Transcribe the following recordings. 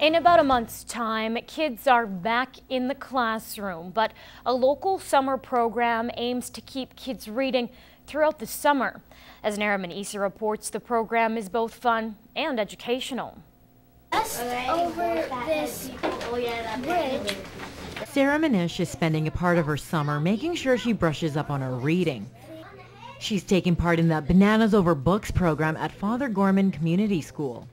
In about a month's time, kids are back in the classroom, but a local summer program aims to keep kids reading throughout the summer. As Naraman Issa reports, the program is both fun and educational. Over this bridge. Sarah Manish is spending a part of her summer making sure she brushes up on her reading. She's taking part in the Bananas Over Books program at Father Gorman Community School.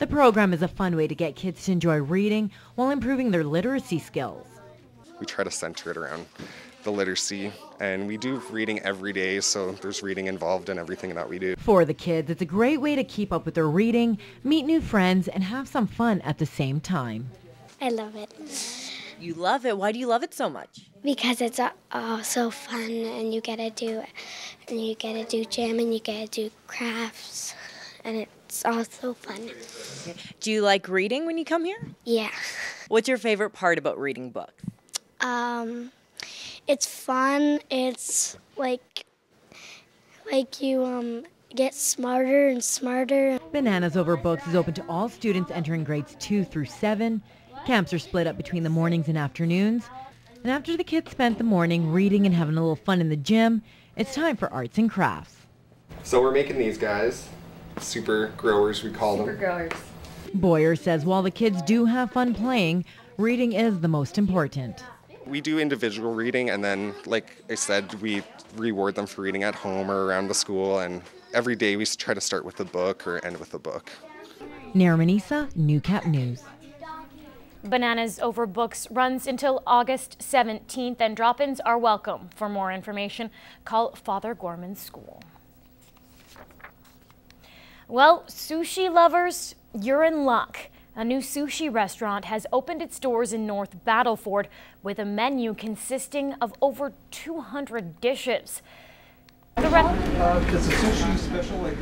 The program is a fun way to get kids to enjoy reading while improving their literacy skills. We try to center it around the literacy, and we do reading every day, so there's reading involved in everything that we do. For the kids, it's a great way to keep up with their reading, meet new friends, and have some fun at the same time. I love it. You love it? Why do you love it so much? Because it's so fun, and you get to do gym, and you get to do crafts, and it's all so fun. Do you like reading when you come here? Yeah. What's your favorite part about reading books? It's fun. It's like you get smarter and smarter. Bananas Over Books is open to all students entering grades 2 through 7. Camps are split up between the mornings and afternoons. And after the kids spent the morning reading and having a little fun in the gym, it's time for arts and crafts. So we're making these guys, super growers we call them. Super growers. Boyer says while the kids do have fun playing, reading is the most important. We do individual reading, and then, like I said, we reward them for reading at home or around the school, and every day we try to start with a book or end with a book. Naraman Issa, Newcap News. Bananas Over Books runs until August 17th, and drop-ins are welcome. For more information, call Father Gorman School. Well, sushi lovers, you're in luck. A new sushi restaurant has opened its doors in North Battleford with a menu consisting of over 200 dishes. Is the sushi special like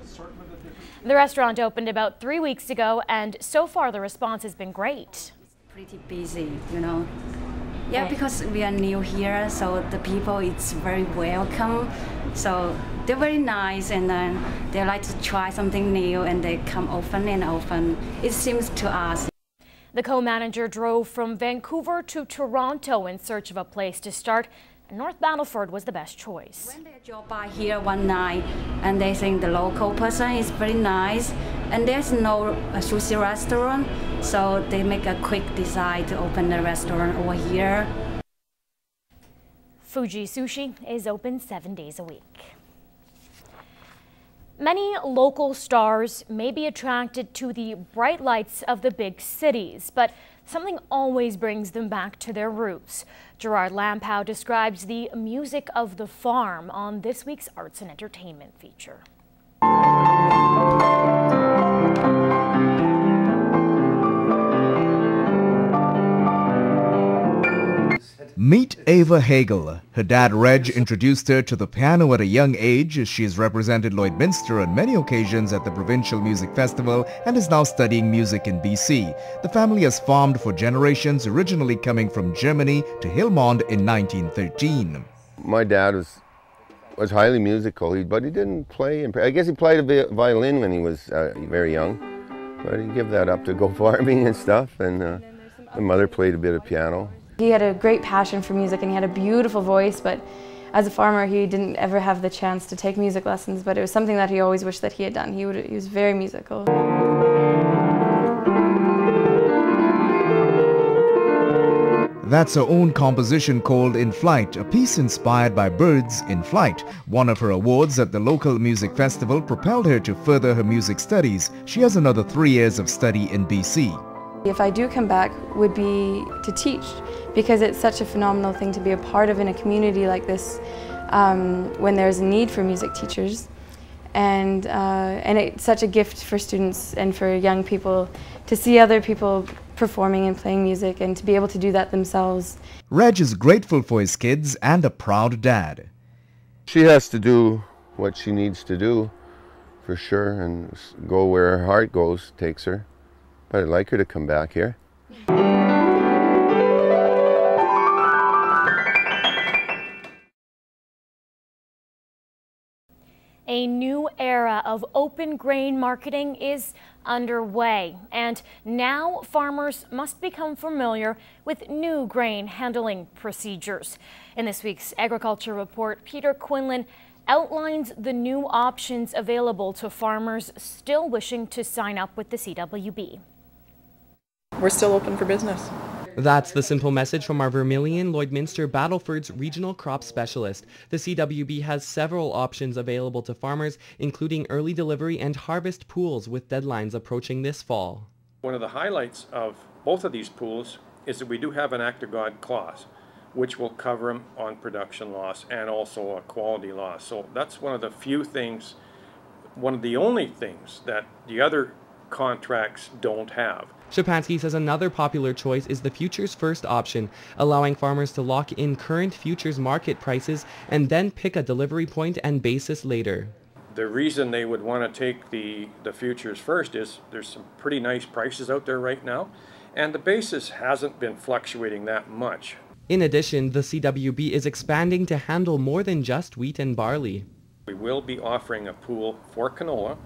assortment of different? The restaurant opened about 3 weeks ago, and so far the response has been great. Pretty busy, you know. Yeah, because we are new here, so the people, it's very welcome. So they're very nice, and then they like to try something new, and they come often and often, it seems to us. The co-manager drove from Vancouver to Toronto in search of a place to start, and North Battleford was the best choice. When they drove by here one night, and they think the local person is very nice, and there's no sushi restaurant, so they make a quick decide to open a restaurant over here. Fuji Sushi is open 7 days a week. Many local stars may be attracted to the bright lights of the big cities, but something always brings them back to their roots. Gerard Lampow describes the music of the farm on this week's Arts and Entertainment feature. Meet Ava Hagel. Her dad Reg introduced her to the piano at a young age. She has represented Lloydminster on many occasions at the Provincial Music Festival and is now studying music in BC. The family has farmed for generations, originally coming from Germany to Hillmond in 1913. My dad was highly musical, but he didn't play. I guess he played a violin when he was very young, but he gave that up to go farming and stuff. And my mother played a bit of piano. He had a great passion for music, and he had a beautiful voice, but as a farmer he didn't ever have the chance to take music lessons, but it was something that he always wished that he had done. He was very musical. That's her own composition called In Flight, a piece inspired by birds in flight. One of her awards at the local music festival propelled her to further her music studies. She has another 3 years of study in BC. If I do come back, would be to teach, because it's such a phenomenal thing to be a part of in a community like this when there's a need for music teachers. And it's such a gift for students and for young people to see other people performing and playing music and to be able to do that themselves. Reg is grateful for his kids and a proud dad. She has to do what she needs to do, for sure, and go where her heart takes her. But I'd like her to come back here. A new era of open grain marketing is underway, and now farmers must become familiar with new grain handling procedures. In this week's Agriculture Report, Peter Quinlan outlines the new options available to farmers still wishing to sign up with the CWB. We're still open for business. That's the simple message from our Vermilion Lloydminster Battleford's regional crop specialist. The CWB has several options available to farmers, including early delivery and harvest pools with deadlines approaching this fall. One of the highlights of both of these pools is that we do have an Act of God clause, which will cover them on production loss and also a quality loss. So that's one of the few things, one of the only things that the other contracts don't have. Szczepanski says another popular choice is the Futures First option, allowing farmers to lock in current futures market prices and then pick a delivery point and basis later. The reason they would want to take the Futures First is there's some pretty nice prices out there right now, and the basis hasn't been fluctuating that much. In addition, the CWB is expanding to handle more than just wheat and barley. We will be offering a pool for canola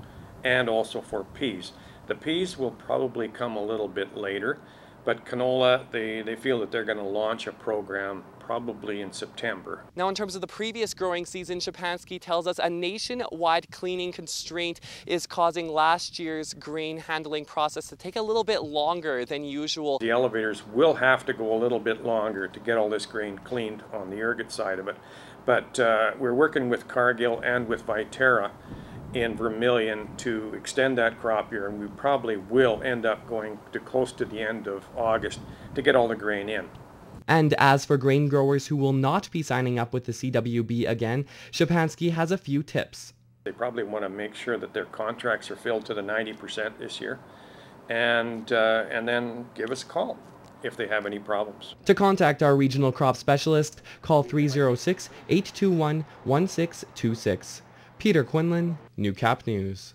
and also for peas. The peas will probably come a little bit later, but canola, they feel that they're going to launch a program probably in September. Now, in terms of the previous growing season, Szczepanski tells us a nationwide cleaning constraint is causing last year's grain handling process to take a little bit longer than usual. The elevators will have to go a little bit longer to get all this grain cleaned on the ergot side of it, but we're working with Cargill and with Viterra in Vermilion to extend that crop year, and we probably will end up going to close to the end of August to get all the grain in. And as for grain growers who will not be signing up with the CWB again, Szczepanski has a few tips. They probably want to make sure that their contracts are filled to the 90% this year, and then give us a call if they have any problems. To contact our regional crop specialist, call 306-821-1626. Peter Quinlan, Newcap News.